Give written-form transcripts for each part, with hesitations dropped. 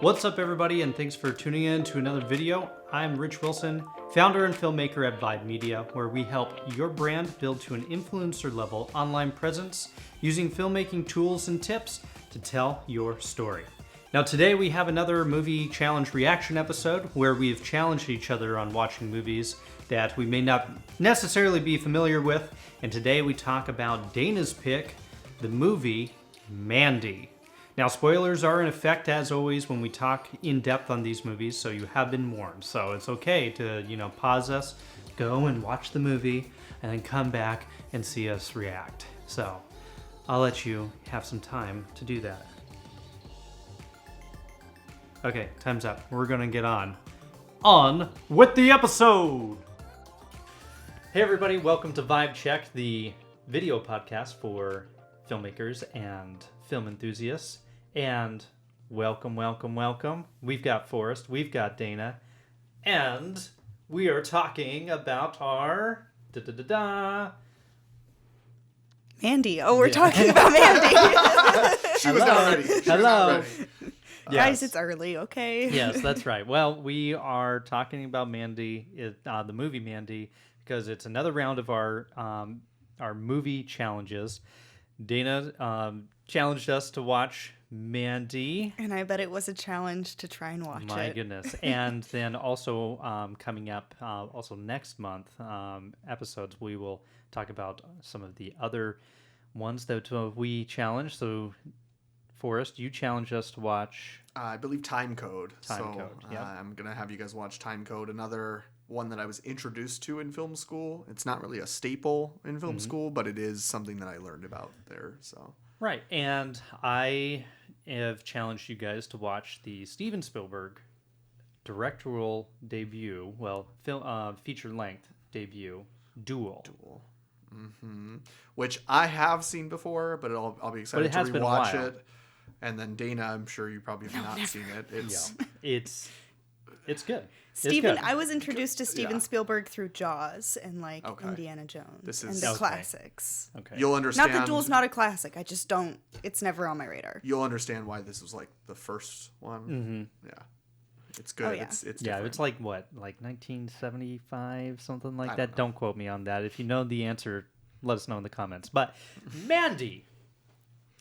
What's up, everybody, and thanks for tuning in to another video. I'm Rich Wilson, founder and filmmaker at Vibe Media, where we help your brand build to an influencer-level online presence using filmmaking tools and tips to tell your story. Now, today we have another movie challenge reaction episode where we have challenged each other on watching movies that we may not necessarily be familiar with, and today we talk about Dana's pick, the movie Mandy. Now, spoilers are in effect, as always, when we talk in depth on these movies, so you have been warned. So it's okay to, pause us, go and watch the movie, and then come back and see us react. So I'll let you have some time to do that. Okay, time's up. We're gonna get on with the episode. Hey everybody, welcome to Vibe Check, the video podcast for filmmakers and film enthusiasts. And welcome. We've got Forrest, we've got Dana, and we are talking about our Mandy. Oh, we're talking about Mandy. She was not ready. Hello. Yes. Guys, it's early, okay? Yes, that's right. Well, we are talking about Mandy, the movie Mandy, because it's another round of our movie challenges. Dana challenged us to watch Mandy. And I bet it was a challenge to try and watch it. My goodness. And then also coming up, also next month, episodes, we will talk about some of the other ones that we challenged. So, Forrest, you challenged us to watch... I believe Time Code. Time Code, yeah. I'm going to have you guys watch Time Code, another one that I was introduced to in film school. It's not really a staple in film school, but it is something that I learned about there. So right, and I have challenged you guys to watch the Steven Spielberg directorial debut, feature-length debut, Duel. Mm-hmm. Which I have seen before, but I'll be excited to rewatch it. And then Dana, I'm sure you probably have not seen it. It's good. Steven, I was introduced to Steven Spielberg through Jaws and Indiana Jones and the classics. Okay. You'll understand. Not that Duel's not a classic. I just don't. It's never on my radar. You'll understand why this was like the first one. Mm-hmm. Yeah. It's good. Oh, yeah. It's yeah, different. it's like what, like 1975, something like that. Don't quote me on that. If you know the answer, let us know in the comments. But Mandy,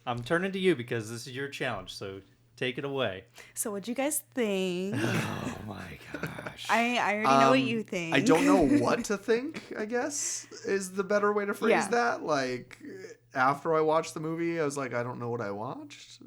I'm turning to you because this is your challenge. So take it away. So what'd you guys think? Oh my gosh. I already know what you think. I don't know what to think, I guess, is the better way to phrase that. Like, after I watched the movie, I was like, I don't know what I watched.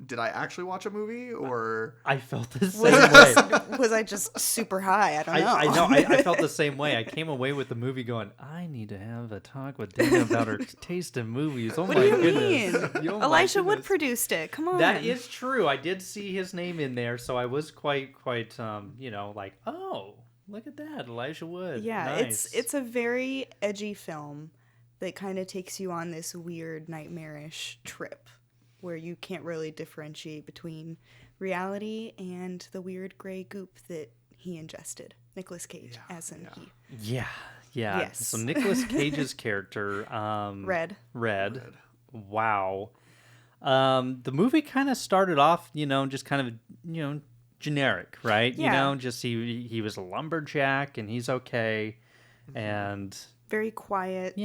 Did I actually watch a movie, or... I felt the same way. Was I just super high? I don't know. I know. I felt the same way. I came away with the movie going, I need to have a talk with Dana about her taste in movies. Oh, what my do you goodness. mean? Elijah Wood produced it. Come on. That is true. I did see his name in there, so I was quite, like, oh, look at that, Elijah Wood. Yeah, nice. It's a very edgy film that kind of takes you on this weird, nightmarish trip where you can't really differentiate between reality and the weird gray goop that he ingested. Nicolas Cage, as in he. Yeah. Yes. So Nicolas Cage's character, Red. Wow. The movie kind of started off, just kind of, generic, right? Yeah. Just he was a lumberjack and he's okay, and very quiet,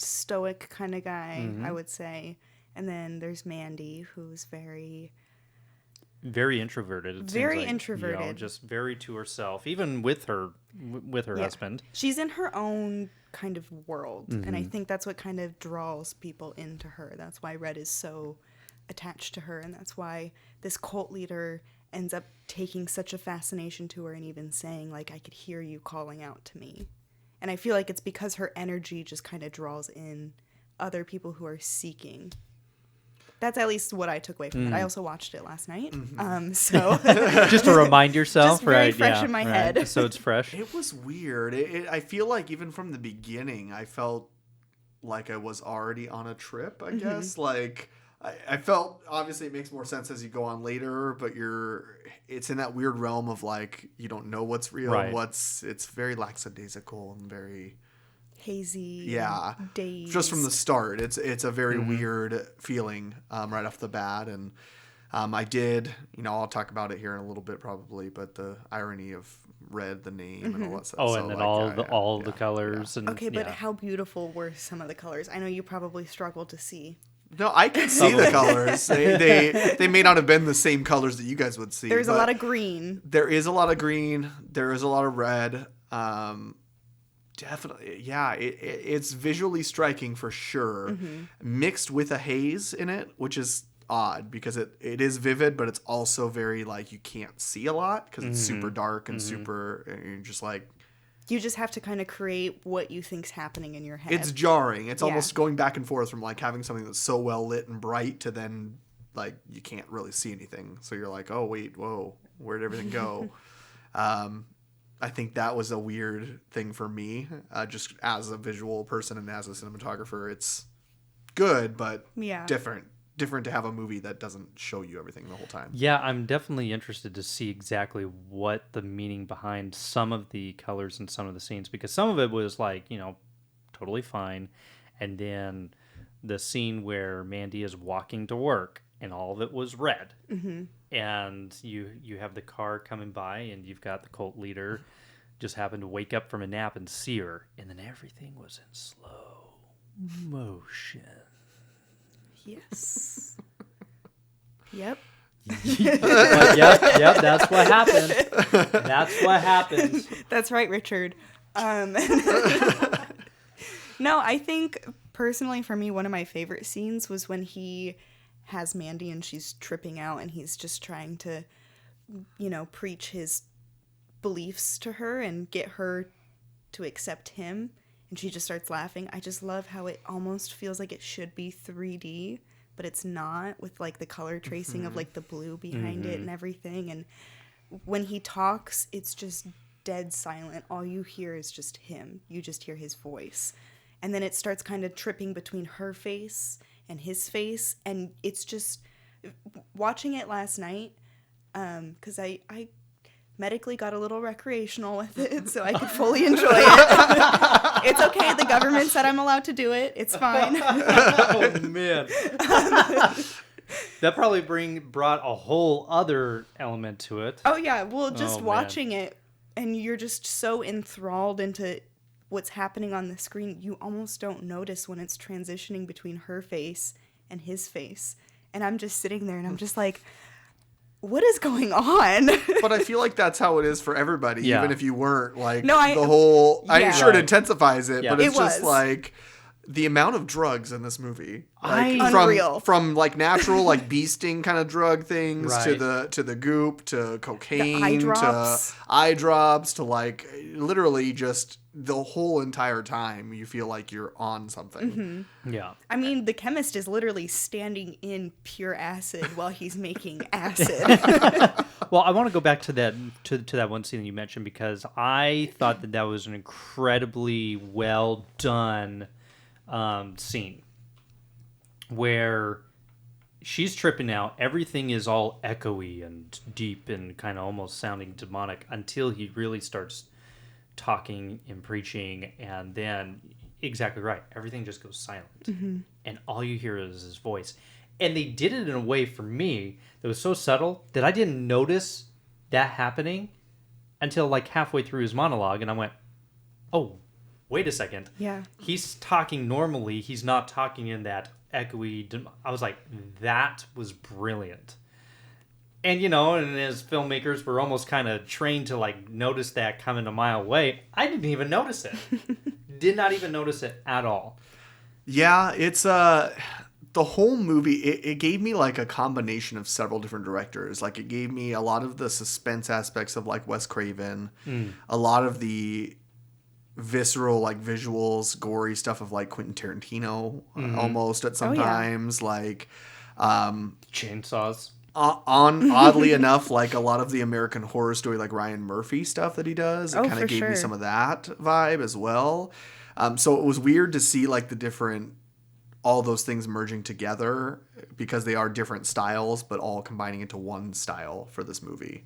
stoic kind of guy, Mm-hmm. I would say. And then there's Mandy, who's very introverted. Introverted. Just very to herself, even with her husband. She's in her own kind of world, and I Mm-hmm. think that's what kind of draws people into her. That's why Red is so attached to her, and that's why this cult leader ends up taking such a fascination to her and even saying, like, I could hear you calling out to me. And I feel like it's because her energy just kind of draws in other people who are seeking. That's at least what I took away from it. I also watched it last night, so just to remind yourself, just very right? fresh in my head. So it's fresh. It was weird. I feel like even from the beginning, I felt like I was already on a trip. I guess like I felt, obviously it makes more sense as you go on later, but it's in that weird realm of like you don't know what's real, right. It's very lackadaisical and very hazy. Yeah. Dazed. Just from the start, it's a very weird feeling right off the bat, and I did, I'll talk about it here in a little bit probably, but the irony of red, the name, and all that stuff. Oh, So, and then like, all the colors. And Okay, but how beautiful were some of the colors? I know you probably struggled to see. No, I can see the colors. They may not have been the same colors that you guys would see. There's a lot of green. There is a lot of green. There is a lot of red. Definitely, yeah. It's visually striking for sure. Mixed with a haze in it, which is odd because it is vivid, but it's also very like you can't see a lot because it's super dark and super. And you're just like. You just have to kind of create what you think's happening in your head. It's jarring. It's almost going back and forth from like having something that's so well lit and bright to then like you can't really see anything. So you're like, oh wait, whoa, where'd everything go? I think that was a weird thing for me, just as a visual person and as a cinematographer. It's good, but different to have a movie that doesn't show you everything the whole time. Yeah, I'm definitely interested to see exactly what the meaning behind some of the colors in some of the scenes, because some of it was like, totally fine. And then the scene where Mandy is walking to work and all of it was red. And you have the car coming by and you've got the cult leader just happened to wake up from a nap and see her. And then everything was in slow motion. Yes. Yep. Yep, that's what happened. That's what happened. That's right, Richard. No, I think personally for me, one of my favorite scenes was when he has Mandy and she's tripping out and he's just trying to, preach his beliefs to her and get her to accept him. And she just starts laughing. I just love how it almost feels like it should be 3D, but it's not, with like the color tracing of like the blue behind it and everything. And when he talks, it's just dead silent. All you hear is just him. You just hear his voice. And then it starts kind of tripping between her face and his face. And it's just, watching it last night, because I medically got a little recreational with it so I could fully enjoy it. It's okay. The government said I'm allowed to do it. It's fine. Oh, man. That probably brought a whole other element to it. Oh, yeah. Well, just watching it, and you're just so enthralled into what's happening on the screen, you almost don't notice when it's transitioning between her face and his face. And I'm just sitting there, and I'm just like, what is going on? But I feel like that's how it is for everybody, even if you weren't like I'm sure it intensifies it, but it's just was. like the amount of drugs in this movie, Unreal. from like natural like bee sting kind of drug things Right. to the goop to cocaine eye drops. to eye drops to like literally just the whole entire time you feel like you're on something. Yeah. I mean, the chemist is literally standing in pure acid while he's making acid. Well, I want to go back to that that one scene that you mentioned, because I thought that was an incredibly well done scene where she's tripping out. Everything is all echoey and deep and kind of almost sounding demonic until he really starts talking and preaching, and then exactly right, everything just goes silent and all you hear is his voice. And they did it in a way for me that was so subtle that I didn't notice that happening until like halfway through his monologue, and I went, oh, wait a second. Yeah. He's talking normally. He's not talking in that echoey. I was like, that was brilliant. And, and as filmmakers, we're almost kind of trained to like notice that coming a mile away. I didn't even notice it. Did not even notice it at all. Yeah, it's the whole movie, it gave me like a combination of several different directors. Like it gave me a lot of the suspense aspects of like Wes Craven, a lot of the visceral like visuals, gory stuff of like Quentin Tarantino almost at some times, like chainsaws. Oddly enough, like a lot of the American Horror Story, like Ryan Murphy stuff that he does, it kind of gave me some of that vibe as well. So it was weird to see like all those things merging together because they are different styles, but all combining into one style for this movie.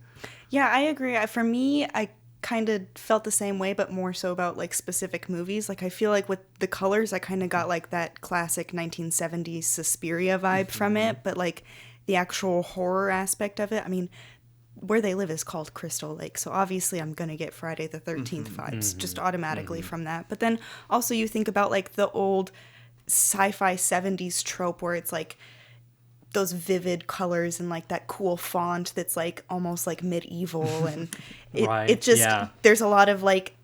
Yeah, I agree. For me, I kind of felt the same way, but more so about like specific movies. Like I feel like with the colors, I kind of got like that classic 1970s Suspiria vibe from it, but like the actual horror aspect of it, I mean, where they live is called Crystal Lake, so obviously I'm gonna get Friday the 13th vibes just automatically from that. But then also you think about like the old sci-fi 70s trope where it's like those vivid colors and like that cool font that's like almost like medieval, and it just there's a lot of like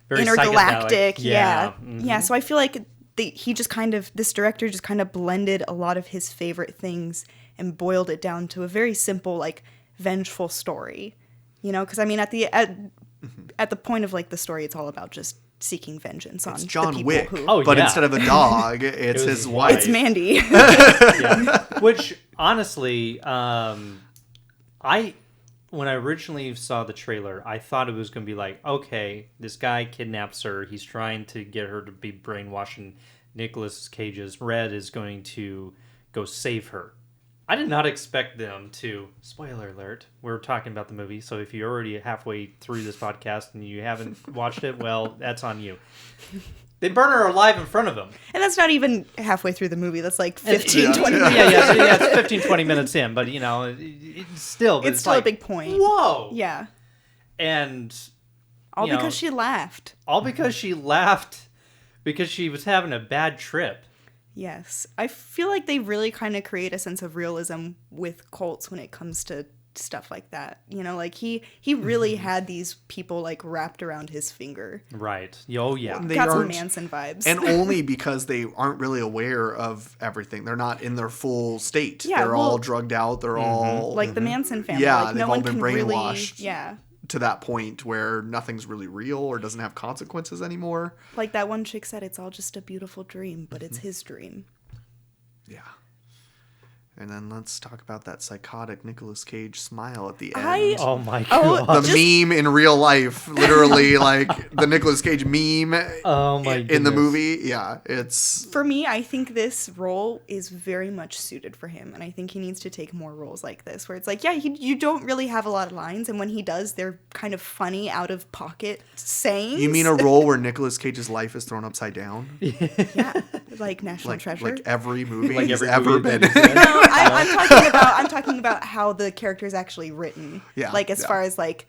Very intergalactic, psychedelic. yeah. So I feel like this director just kind of blended a lot of his favorite things and boiled it down to a very simple like vengeful story, you know, because I mean at the point of like the story, it's all about just seeking vengeance on John the people Wick, who but instead of a dog, it's his wife. it's Mandy. Which honestly, when I originally saw the trailer, I thought it was going to be like, okay, this guy kidnaps her, he's trying to get her to be brainwashed, and Nicolas Cage's Red is going to go save her. I did not expect them to, spoiler alert, we're talking about the movie, so if you're already halfway through this podcast and you haven't watched it, well, that's on you. They burn her alive in front of him. And that's not even halfway through the movie. That's like 15, 20 minutes. Yeah, it's 15, 20 minutes in, but, you know, it's still a big point. Whoa! Yeah. And... All because she laughed. All because she laughed because she was having a bad trip. Yes. I feel like they really kind of create a sense of realism with cults when it comes to stuff like that. You know, like he really had these people like wrapped around his finger. Right. Oh, yeah. Got some Manson vibes. And only because they aren't really aware of everything. They're not in their full state. Yeah, they're all drugged out. They're all... Like the Manson family. Yeah, like, they've no all one been can brainwashed. Really, yeah. To that point where nothing's really real or doesn't have consequences anymore. Like that one chick said, it's all just a beautiful dream, but it's his dream. Yeah. And then let's talk about that psychotic Nicolas Cage smile at the end. Oh my god. The meme in real life, literally like the Nicolas Cage meme in the movie. Yeah, it's... For me, I think this role is very much suited for him, and I think he needs to take more roles like this, where it's like, yeah, you don't really have a lot of lines, and when he does, they're kind of funny, out-of-pocket sayings. You mean a role where Nicolas Cage's life is thrown upside down? Yeah, like National Treasure. Like every movie like he's every ever movie been in. No, I'm talking about how the character is actually written. Yeah. Like as far as like,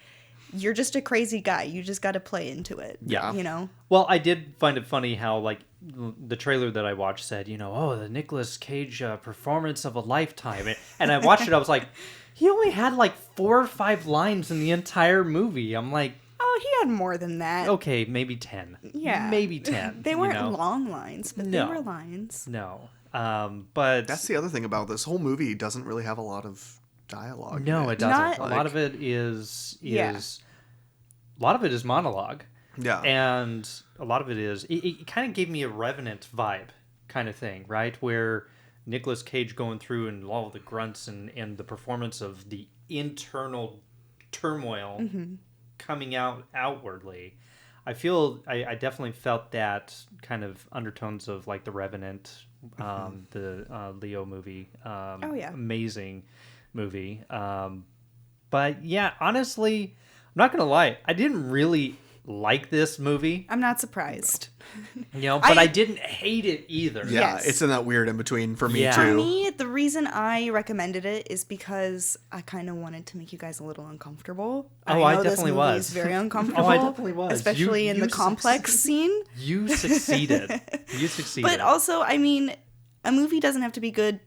you're just a crazy guy. You just got to play into it. Yeah. You know? Well, I did find it funny how like the trailer that I watched said, you know, oh, the Nicolas Cage performance of a lifetime. And I watched it. I was like, he only had like 4 or 5 lines in the entire movie. I'm like, oh, he had more than that. Okay, maybe 10. Yeah. Maybe 10. They weren't long lines, but they were lines. No. But that's the other thing about this whole movie. Doesn't really have a lot of dialogue. No, it doesn't. A lot of it is a lot of it is monologue. Yeah. And a lot of it is it kind of gave me a Revenant vibe kind of thing, right? Where Nicolas Cage going through and all of the grunts and the performance of the internal turmoil coming out outwardly. I feel I definitely felt that kind of undertones of like the Revenant, the Leo movie. Amazing movie. But yeah, honestly, I'm not gonna lie, I didn't really like this movie. I'm not surprised. You know, but I didn't hate it either. Yeah, Yes. it's in that weird in between for me Yeah. too. For me, the reason I recommended it is because I kind of wanted to make you guys a little uncomfortable. Oh, I definitely was. This movie is very uncomfortable. Oh, I definitely was. Especially in the complex scene. You succeeded. You succeeded. But also, I mean, a movie doesn't have to be good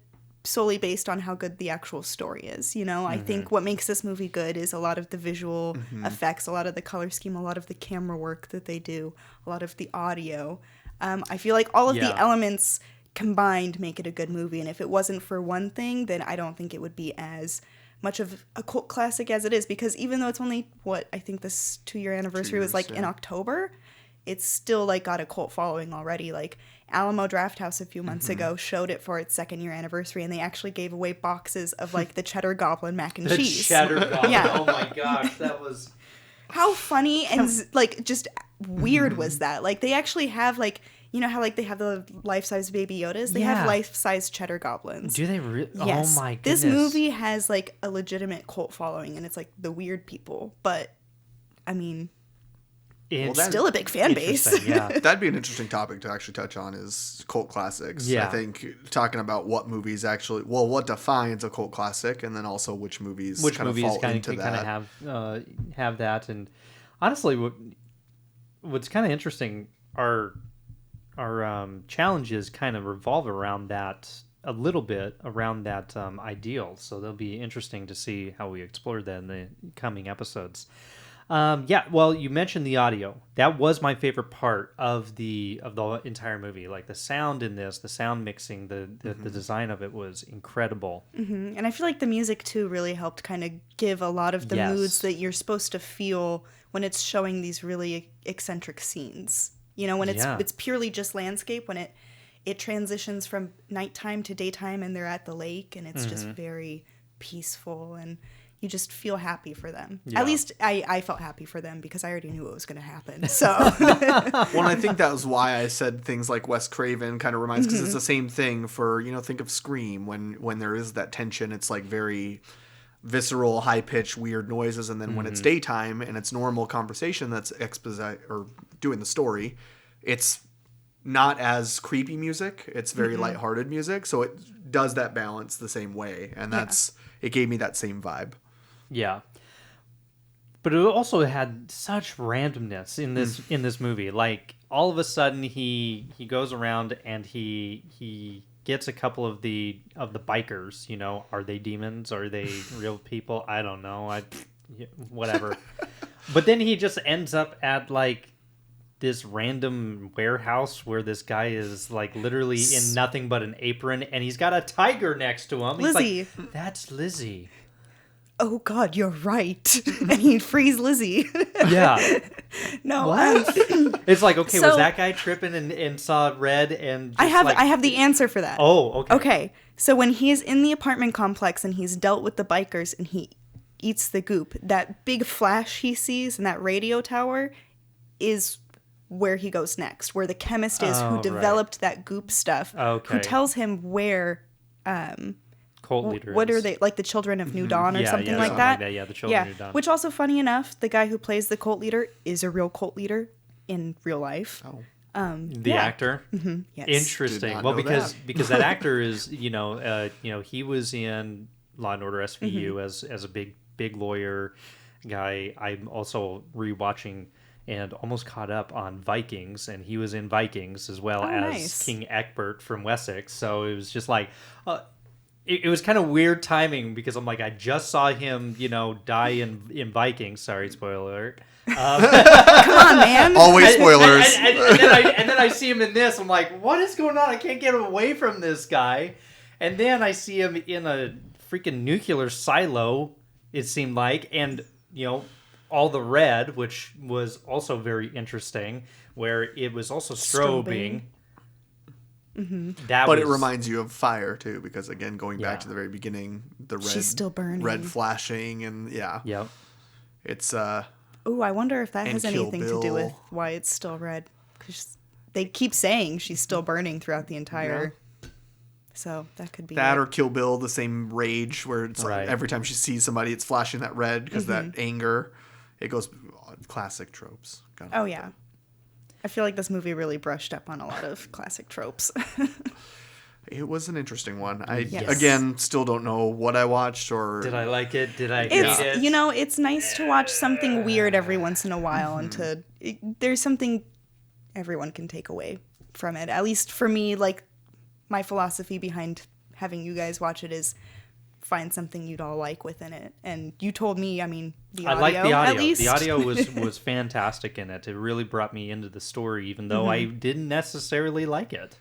solely based on how good the actual story is. You know, I think what makes this movie good is a lot of the visual effects, a lot of the color scheme, a lot of the camera work that they do, a lot of the audio. I feel like all of the elements combined make it a good movie. And if it wasn't for one thing, then I don't think it would be as much of a cult classic as it is. Because even though it's only, I think this 2-year anniversary was like in October, it's still like got a cult following already. Like Alamo Drafthouse a few months ago showed it for its 2nd-year anniversary, and they actually gave away boxes of like the Cheddar Goblin mac and cheese. The Cheddar Goblin. Yeah. Oh my gosh, that was... How funny and like just weird was that? Like they actually have like, you know how like they have the life-size Baby Yodas? They have life-size Cheddar Goblins. Do they really? Yes. Oh my goodness. This movie has like a legitimate cult following, and it's like the weird people. But I mean, It's still a big fan base. Yeah. That'd be an interesting topic to actually touch on is cult classics. Yeah. I think talking about what movies actually, well, what defines a cult classic, and then also which movies kind of fall into that. Have that. And honestly, what's kind of interesting, our challenges kind of revolve around that a little bit, around that ideal. So they'll be interesting to see how we explore that in the coming episodes. Well, you mentioned the audio. That was my favorite part of the entire movie. Like the sound in this, the sound mixing, the design of it was incredible. Mm-hmm. And I feel like the music too really helped kind of give a lot of the moods that you're supposed to feel when it's showing these really eccentric scenes. You know, when it's purely just landscape, when it transitions from nighttime to daytime and they're at the lake and it's just very peaceful and you just feel happy for them. Yeah. At least I felt happy for them because I already knew what was going to happen. So, well, I think that was why I said things like Wes Craven kind of reminds, because it's the same thing for, think of Scream when there is that tension. It's like very visceral, high pitched, weird noises, and then when it's daytime and it's normal conversation that's or doing the story, it's not as creepy music. It's very lighthearted music, so it does that balance the same way, and it gave me that same vibe. Yeah. But it also had such randomness in this movie. Like all of a sudden he goes around and he gets a couple of the bikers, are they demons? Are they real people? I don't know. Whatever. But then he just ends up at like this random warehouse where this guy is like literally in nothing but an apron and he's got a tiger next to him. Lizzie. He's like, that's Lizzie. Oh God, you're right. And he frees Lizzie. Yeah. No. What? It's like, okay, was that guy tripping and saw red and just I have the answer for that. Oh, okay. Okay. So when he's in the apartment complex and he's dealt with the bikers and he eats the goop, that big flash he sees in that radio tower is where he goes next, where the chemist is who developed that goop stuff, who tells him where cult leader what is. are they, like the Children of New Dawn or something like something that? Yeah, the Children of New Dawn. Which also, funny enough, the guy who plays the cult leader is a real cult leader in real life. The actor? Mm-hmm. Yes. Interesting. Well, because that actor is, he was in Law and Order SVU as a big lawyer guy. I'm also rewatching and almost caught up on Vikings, and he was in Vikings as well as King Egbert from Wessex. So it was just like, it was kind of weird timing because I'm like, I just saw him, die in Vikings. Sorry, spoiler alert. Come on, man. Always spoilers. And then I see him in this. I'm like, what is going on? I can't get away from this guy. And then I see him in a freaking nuclear silo, it seemed like, and all the red, which was also very interesting, where it was also strobing. But it reminds you of fire too, because again, going back to the very beginning, the red, she's still burning, red flashing, and it's Oh, I wonder if that has anything to do with why it's still red, because they keep saying she's still burning throughout the entire. So that could be that, or Kill Bill, the same rage where it's like every time she sees somebody, it's flashing that red because that anger. It goes classic tropes. Oh yeah, I feel like this movie really brushed up on a lot of classic tropes. It was an interesting one. I again still don't know what I watched or did I like it? Did I hate it? It's nice to watch something weird every once in a while, and there's something everyone can take away from it. At least for me, like my philosophy behind having you guys watch it is find something you'd all like within it. And you told me, the audio, I like the audio. At least. The audio was fantastic in it. It really brought me into the story, even though I didn't necessarily like it.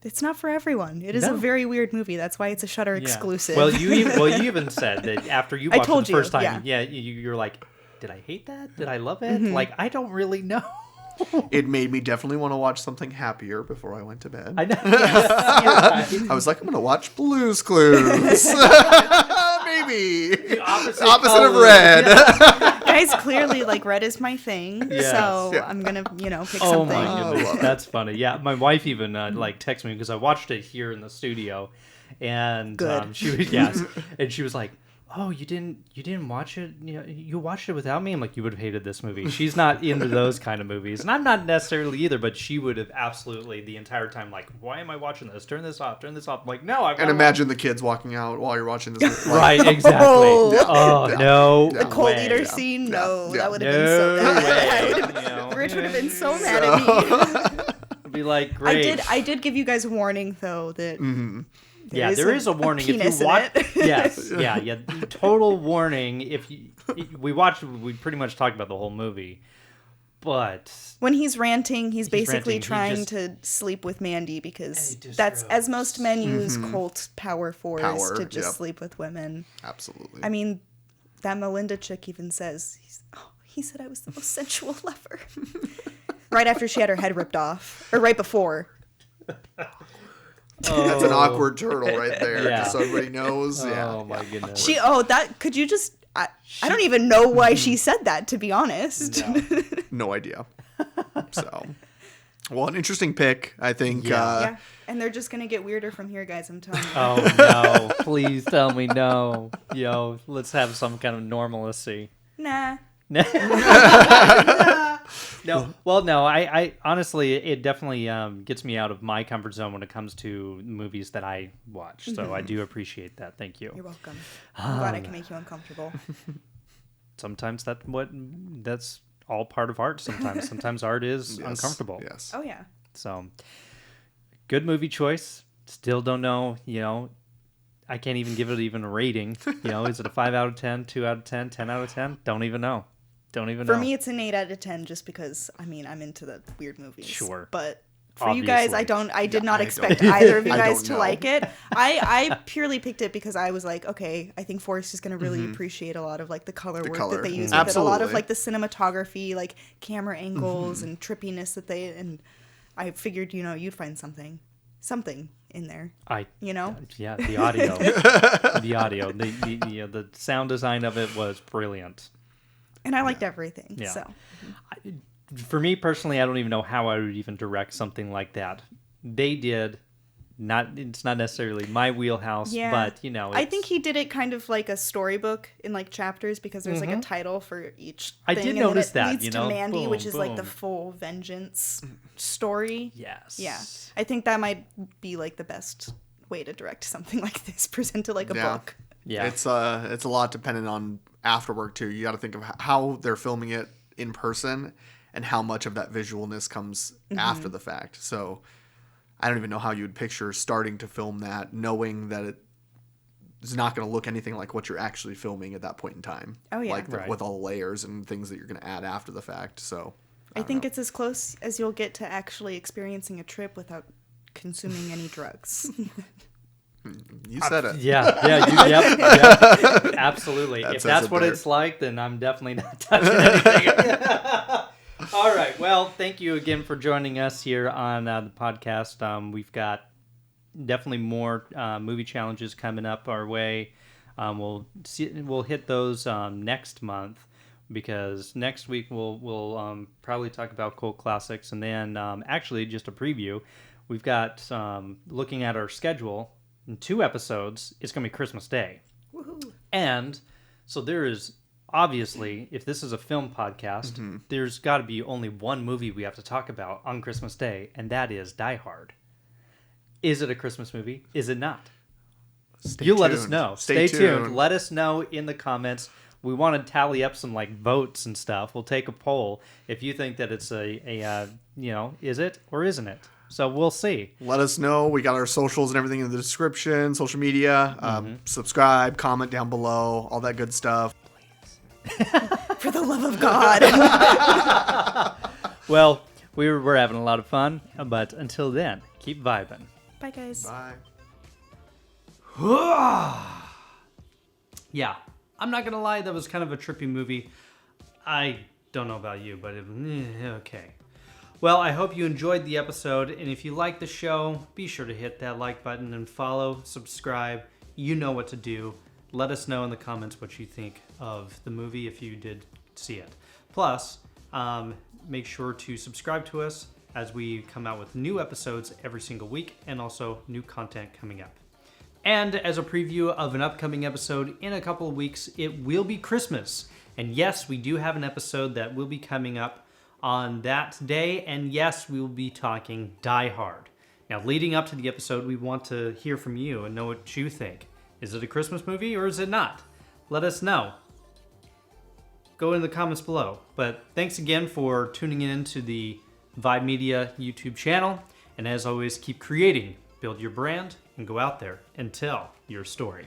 It's not for everyone. It is a very weird movie. That's why it's a Shudder exclusive. Well, you even said that after you watched it the first time. Yeah, you're like, did I hate that? Did I love it? Like, I don't really know. It made me definitely want to watch something happier before I went to bed. I know. I was like, I'm going to watch Blue's Clues. Maybe. The opposite of red. Guys, clearly, red is my thing. Yes. So I'm going to, pick something. Oh, my goodness. That's funny. Yeah, my wife even, texted me because I watched it here in the studio. And she was, and she was like, oh, you didn't watch it? You watched it without me? I'm like, you would have hated this movie. She's not into those kind of movies. And I'm not necessarily either, but she would have absolutely the entire time, like, why am I watching this? Turn this off. I'm like, no. And imagine the kids walking out while you're watching this movie. Right, exactly. No. The cult way. leader scene? No, Yeah. that would have been so way. bad. Rich would have been so mad at me. It'd be like, great. I did give you guys a warning, though, that... There is a warning if penis you watch. in it. Yes, yeah. Total warning. We pretty much talked about the whole movie, but when he's ranting, he's basically ranting, trying to sleep with Mandy because just that's gross. as most men use cult power for is to just yep. sleep with women. Absolutely. I mean, that Melinda chick even says, he said I was the most sensual lover. Right after she had her head ripped off, or right before. That's an awkward turtle right there, Yeah. just so everybody knows. Oh my goodness. Could you just, I don't even know why she said that, to be honest. No. No idea. So, well, an interesting pick, I think. Yeah, and they're just going to get weirder from here, guys, I'm telling you. Oh no! Please tell me no. Let's have some kind of normalcy. Nah. No. Well, no. I honestly, it definitely gets me out of my comfort zone when it comes to movies that I watch. So I do appreciate that. Thank you. You're welcome. I'm glad I can make you uncomfortable. Sometimes that's all part of art. Sometimes art is uncomfortable. Yes. Oh, yeah. So, good movie choice. Still don't know. I can't even give it even a rating. Is it a 5 out of 10, 2 out of 10, 10 out of 10? Don't even know. For me, it's an 8 out of 10 just because, I'm into the weird movies. Sure. But for Obviously. you guys, I did not expect either of you I guys don't to know. like it. I purely picked it because I was like, okay, I think Forrest is going to really appreciate a lot of like the color work that they use with it. A lot of like the cinematography, like camera angles and trippiness and I figured, you'd find something in there. Yeah, the audio. The sound design of it was brilliant. And I liked everything. Yeah. So For me personally, I don't even know how I would even direct something like that. They did. It's not necessarily my wheelhouse, but I think he did it kind of like a storybook in like chapters because there's like a title for each thing. I did and notice then it that, leads to Mandy, boom, which is like the boom. full vengeance story. Yes. Yeah. I think that might be like the best way to direct something like this, present it like a book. Yeah. It's a lot dependent on afterwork too. You got to think of how they're filming it in person and how much of that visualness comes after the fact. So I don't even know how you would picture starting to film that, knowing that it's not going to look anything like what you're actually filming at that point in time. Oh, yeah. Like with all the layers and things that you're going to add after the fact. So I think it's as close as you'll get to actually experiencing a trip without consuming any drugs. You said it. Yep, absolutely. That If says that's it what there. it's like, then I'm definitely not touching anything. All right. Well, thank you again for joining us here on the podcast. We've got definitely more movie challenges coming up our way. We'll hit those next month because next week we'll probably talk about cult classics, and then actually just a preview. We've got looking at our schedule. In 2 episodes, it's going to be Christmas Day. Woohoo. And so there is, obviously, if this is a film podcast, there's got to be only one movie we have to talk about on Christmas Day, and that is Die Hard. Is it a Christmas movie? Is it not? Let us know. Stay tuned. Let us know in the comments. We want to tally up some votes and stuff. We'll take a poll if you think that it's is it or isn't it? So we'll see. Let us know. We got our socials and everything in the description, social media. Subscribe, comment down below, all that good stuff. For the love of God. Well, we're having a lot of fun, but until then, keep vibing. Bye, guys. Bye. Yeah, I'm not gonna lie, that was kind of a trippy movie. I don't know about you, but okay. Well, I hope you enjoyed the episode, and if you like the show, be sure to hit that like button and follow, subscribe. You know what to do. Let us know in the comments what you think of the movie if you did see it. Plus, make sure to subscribe to us as we come out with new episodes every single week and also new content coming up. And as a preview of an upcoming episode in a couple of weeks, it will be Christmas. And yes, we do have an episode that will be coming up on that day. And yes, we will be talking Die Hard. Now, leading up to the episode, we want to hear from you and know what you think. Is it a Christmas movie or is it not? Let us know. Go in the comments below. But thanks again for tuning in to the Vibe Media YouTube channel. And as always, keep creating, build your brand, and go out there and tell your story.